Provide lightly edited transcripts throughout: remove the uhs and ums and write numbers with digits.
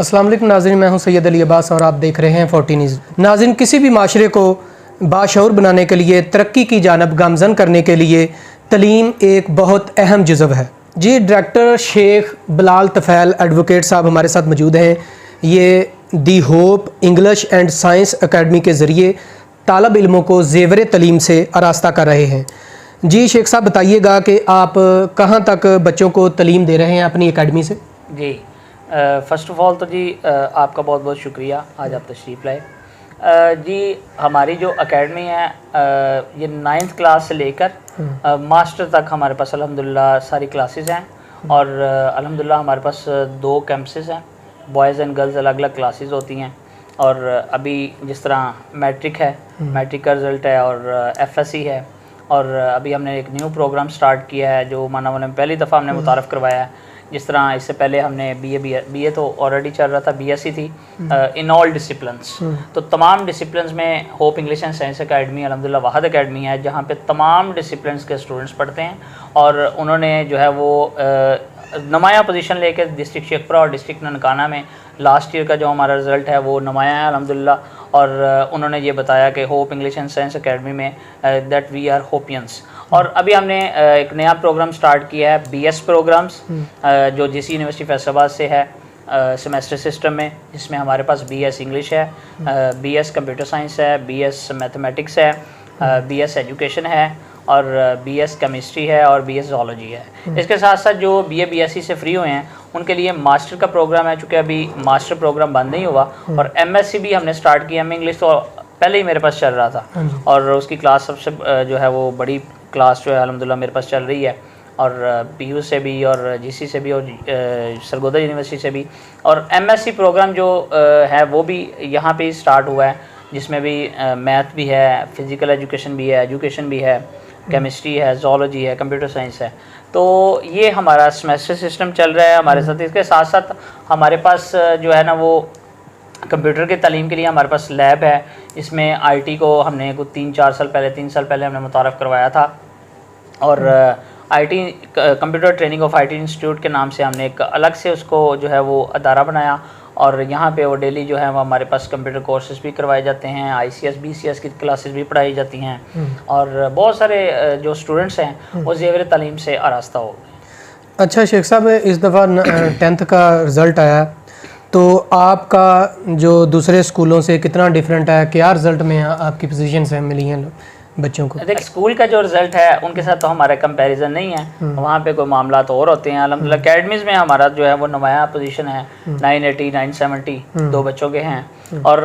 अस्सलाम वालेकुम नाज़रीन, मैं हूं सैयद अली अब्बास और आप देख रहे हैं 40 न्यूज़। नाज़रीन, किसी भी माशरे को बाशऊर बनाने के लिए, तरक्की की जानब गामज़न करने के लिए तलीम एक बहुत अहम जुज़व है। जी, डायरेक्टर शेख बिलाल तफ़ैल एडवोकेट साहब हमारे साथ मौजूद हैं। ये the hope English and science academy के ज़रिए तालब इल्मों को ज़ेवर तलीम से आरास्ता कर रहे हैं। जी शेख साहब, बताइएगा कि आप कहाँ तक बच्चों को तलीम दे रहे हैं अपनी अकेडमी से? जी, फ़र्स्ट ऑफ़ ऑल तो जी आपका बहुत बहुत शुक्रिया, आज आप तशरीफ़ लाए। जी, हमारी जो एकेडमी है ये 9th क्लास से लेकर मास्टर तक हमारे पास अल्हम्दुलिल्लाह सारी क्लासेस हैं। और अल्हम्दुलिल्लाह हमारे पास 2 कैंपसेस हैं, बॉयज़ एंड गर्ल्स अलग अलग क्लासेस होती हैं। और अभी जिस तरह मैट्रिक है, मैट्रिक का रिज़ल्ट है, और FSC है, और अभी हमने एक न्यू प्रोग्राम स्टार्ट किया है जो माना मैंने पहली दफ़ा हमने मुतारफ़ करवाया है। जिस तरह इससे पहले हमने BA तो ऑलरेडी चल रहा था, BSc थी इन ऑल डिसिप्लिन्स। तो तमाम डिसिप्लिन्स में hope English and science academy अल्हम्दुलिल्लाह वाहिद अकेडमी है जहाँ पे तमाम डिसिप्लिन्स के स्टूडेंट्स पढ़ते हैं। और उन्होंने जो है वो नुमाया पोजीशन लेकर डिस्ट्रिक्ट शेखपुरा और डिस्ट्रिक्ट ननकाना में लास्ट ईयर का जो हमारा रिज़ल्ट है वो नुमाया है अल्हम्दुलिल्लाह। और उन्होंने ये बताया कि hope English and science academy में दैट वी आर होपियंस। और अभी हमने एक नया प्रोग्राम स्टार्ट किया है, BS प्रोग्राम्स, जो GC यूनिवर्सिटी फैसलाबाद से है सेमेस्टर सिस्टम में, जिसमें हमारे पास BS इंग्लिश है, BS कंप्यूटर साइंस है, BS मैथमेटिक्स है, BS एजुकेशन है, और BS केमिस्ट्री है, और BS ज़ूलॉजी है। इसके साथ साथ जो BA BSc से फ्री हुए हैं उनके लिए मास्टर का प्रोग्राम है, चूँकि अभी मास्टर प्रोग्राम बंद नहीं हुआ। और MSc भी हमने स्टार्ट किया। इंग्लिश तो पहले ही मेरे पास चल रहा था, और उसकी क्लास सबसे जो है वो बड़ी क्लास जो है अल्हम्दुलिल्लाह मेरे पास चल रही है, और PU से भी, और GC से भी, और सरगोदा यूनिवर्सिटी से भी। और MSc प्रोग्राम जो है वो भी यहाँ पे स्टार्ट हुआ है, जिसमें भी मैथ भी है, फ़िज़िकल एजुकेशन भी है, एजुकेशन भी है, केमिस्ट्री है, ज़ूलॉजी है, कंप्यूटर साइंस है। तो ये हमारा सेमेस्टर सिस्टम चल रहा है हमारे साथ। इसके साथ साथ हमारे पास जो है ना वो कंप्यूटर की तालीम के लिए हमारे पास लैब है। इसमें IT को हमने कुछ 3 साल पहले हमने मुतारफ़ करवाया था। और IT computer training of IT institute के नाम से हमने एक अलग से उसको जो है वो अदारा बनाया। और यहाँ पे वो डेली जो है वो हमारे पास कंप्यूटर कोर्सेज भी करवाए जाते हैं, ICS BCS की क्लासेस भी पढ़ाई जाती हैं, और बहुत सारे जो स्टूडेंट्स हैं वो ज़ेवर तालीम से आरास्ता हो गए। अच्छा शेख साहब, इस दफ़ा 10th का रिज़ल्ट आया, तो आपका जो दूसरे स्कूलों से कितना डिफरेंट है? क्या रिज़ल्ट में आपकी पोजीशन से मिली हैं बच्चों को? देखिए, स्कूल का जो रिज़ल्ट है उनके साथ तो हमारा कंपैरिजन नहीं है, वहाँ पे कोई मामला तो और होते हैं। अल्हम्दुलिल्लाह अकेडमीज़ में हमारा जो है वो नुमाया पोजीशन है, 980 970 2 बच्चों के हैं। और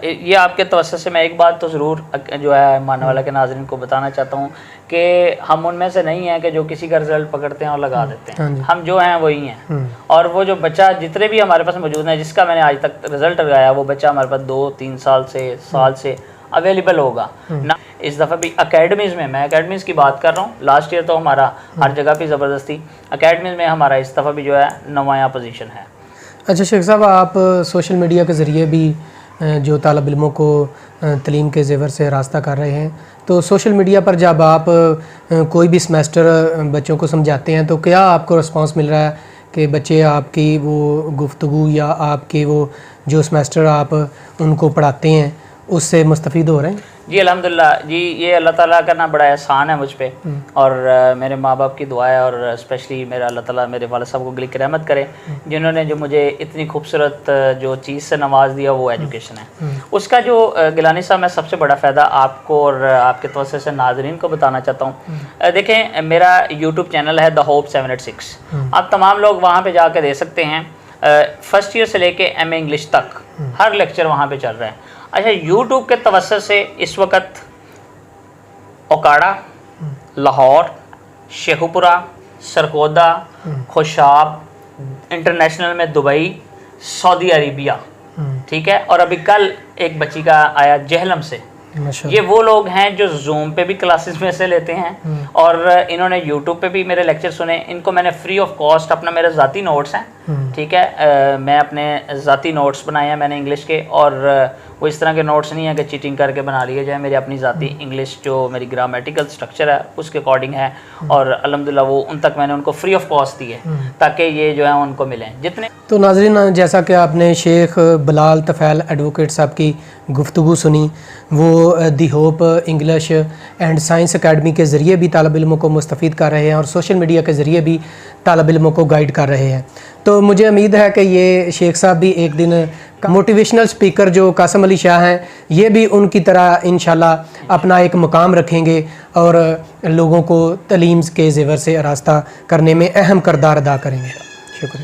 ये आपके तवज्जो से मैं एक बात तो ज़रूर जो है मानने वाला के नाज़रीन को बताना चाहता हूँ कि हम उनमें से नहीं हैं कि जो किसी का रिज़ल्ट पकड़ते हैं और लगा देते हैं। हम जो हैं वही हैं। और वो जो बच्चा जितने भी हमारे पास मौजूद हैं जिसका मैंने आज तक रिज़ल्ट लगाया, वो बच्चा हमारे पास 2-3 साल से अवेलेबल होगा ना। इस दफ़ा भी अकेडमीज़ में, मैं अकेडमीज़ की बात कर रहा हूँ, लास्ट ईयर तो हमारा हर जगह पे ज़बरदस्ती, अकेडमीज़ में हमारा इस दफ़ा भी जो है नुमाया पोजीशन है। अच्छा शेख साहब, आप सोशल मीडिया के ज़रिए भी जो तालब इल्मों को तलीम के ज़ेवर से रास्ता कर रहे हैं, तो सोशल मीडिया पर जब आप कोई भी सेमेस्टर बच्चों को समझाते हैं तो क्या आपको रिस्पांस मिल रहा है कि बच्चे आपकी वो गुफ्तगू या आपके वो जो सेमेस्टर आप उनको पढ़ाते हैं उससे मुस्तफ़ीद हो रहे हैं? जी अल्हम्दुलिल्लाह जी, ये अल्लाह ताला का ना बड़ा एहसान है मुझ पे, और मेरे माँ बाप की दुआ है, और स्पेशली मेरा अल्लाह ताला मेरे वालिद साहब को गिल की रहमत करे, जिन्होंने जो मुझे इतनी खूबसूरत जो चीज़ से नवाज दिया वो एजुकेशन है। उसका जो गिलानी साहब, मैं सबसे बड़ा फ़ायदा आपको और आपके तवज्जो से नाज़रीन को बताना चाहता हूँ। देखें, मेरा YouTube चैनल है द होप 786। आप तमाम लोग वहाँ पर जाकर दे सकते हैं। फर्स्ट ईयर से लेके MA इंग्लिश तक हर लेक्चर वहाँ पे चल रहा है। अच्छा, यूट्यूब के तवज्जो से इस वक्त ओकाड़ा, लाहौर, शेखुपुरा, सरगोदा, खुशाब, इंटरनेशनल में दुबई, सऊदी अरेबिया, ठीक है, और अभी कल एक बच्ची का आया जहलम से। ये वो लोग हैं जो जूम पे भी क्लासेस में से लेते हैं, और इन्होंने यूट्यूब पे भी मेरे लेक्चर सुने। इनको मैंने फ्री ऑफ कॉस्ट अपना, मेरे ज़ाती नोट्स हैं, ठीक है, मैं अपने ज़ाती नोट्स बनाए हैं मैंने इंग्लिश के, और वो इस तरह के नोट्स नहीं है कि चीटिंग करके बना लिए जाए। मेरी अपनी ज़ाती इंग्लिश जो मेरी ग्रामेटिकल स्ट्रक्चर है उसके अकॉर्डिंग है, और अल्हम्दुलिल्लाह वो उन तक मैंने उनको फ्री ऑफ कॉस्ट दी है ताकि ये जो है उनको मिलें जितने। तो नाज़रीन, जैसा कि आपने शेख बिलाल तफ़ैल एडवोकेट साहब की गुफ्तगू सुनी, वो the hope English and science academy के ज़रिए भी तालिब इल्मों को मुस्तफ़ीद कर रहे हैं और सोशल मीडिया के ज़रिए भी तालिब इल्मों को गाइड कर रहे हैं। तो मुझे उम्मीद है कि ये शेख साहब भी एक दिन मोटिवेशनल स्पीकर जो कासिम अली शाह हैं, ये भी उनकी तरह इंशाल्लाह अपना एक मुकाम रखेंगे और लोगों को तलीम के ज़ेवर से आरास्ता करने में अहम किरदार अदा करेंगे।